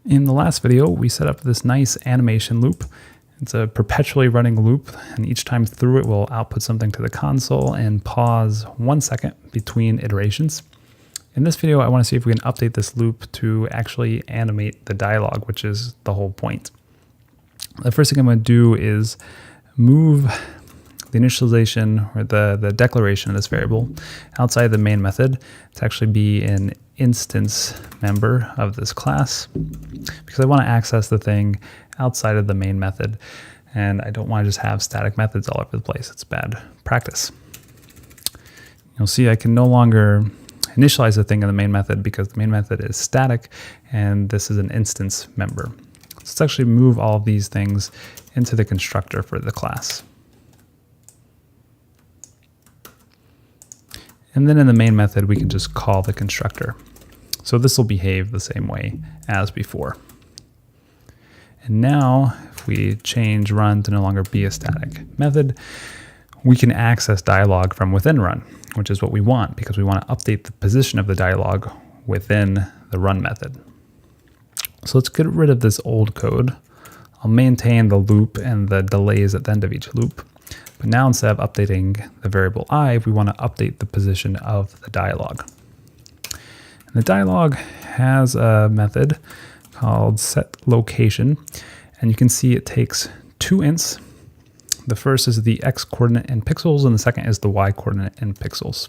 In the last video, we set up this nice animation loop. It's a perpetually running loop, and each time through it will output something to the console and pause 1 second between iterations. In this video, I want to see if we can update this loop to actually animate the dialogue, which is the whole point. The first thing I'm going to do is move the initialization or the declaration of this variable outside the main method to actually be an instance member of this class, because I want to access the thing outside of the main method, and I don't want to just have static methods all over the place. It's bad practice. You'll see I can no longer initialize the thing in the main method because the main method is static and this is an instance member. So let's actually move all of these things into the constructor for the class. And then in the main method, we can just call the constructor. So this will behave the same way as before. And now if we change run to no longer be a static method, we can access dialog from within run, which is what we want because we want to update the position of the dialog within the run method. So let's get rid of this old code. I'll maintain the loop and the delays at the end of each loop. But now instead of updating the variable I, we want to update the position of the dialog. And the dialog has a method called setLocation, and you can see it takes two ints. The first is the x coordinate in pixels, and the second is the y coordinate in pixels.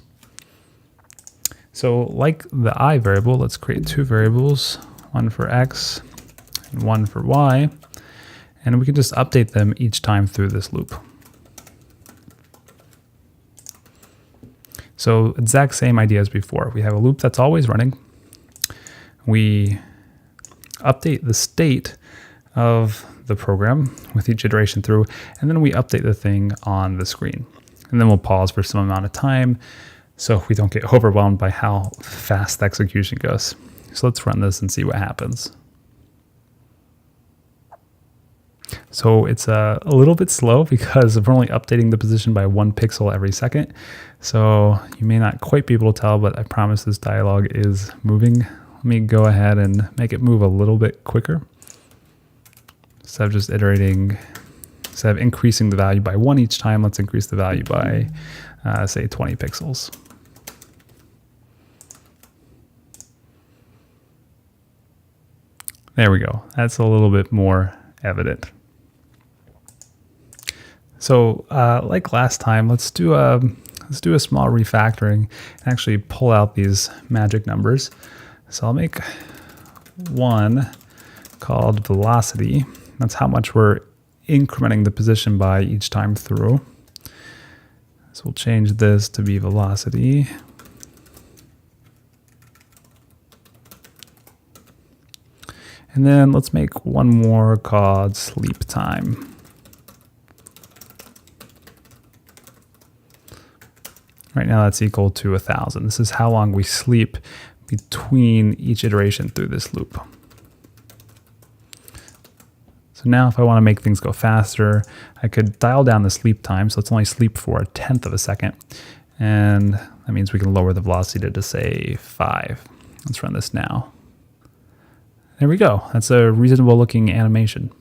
So like the I variable, let's create two variables, one for x and one for y, and we can just update them each time through this loop. So exact same idea as before. We have a loop that's always running. We update the state of the program with each iteration through, and then we update the thing on the screen. And then we'll pause for some amount of time so we don't get overwhelmed by how fast the execution goes. So let's run this and see what happens. So it's a little bit slow because we're only updating the position by 1 pixel every second. So you may not quite be able to tell, but I promise this dialog is moving. Let me go ahead and make it move a little bit quicker. Instead of just iterating, instead of increasing the value by 1 each time, let's increase the value by, say, 20 pixels. There we go. That's a little bit more evident. So like last time, let's do a small refactoring and actually pull out these magic numbers. So I'll make one called velocity. That's how much we're incrementing the position by each time through. So we'll change this to be velocity. And then let's make one more called sleep time. Right now that's equal to 1,000. This is how long we sleep between each iteration through this loop. So now if I want to make things go faster, I could dial down the sleep time. So let's only sleep for 1/10 of a second. And that means we can lower the velocity to say 5. Let's run this now. There we go. That's a reasonable looking animation.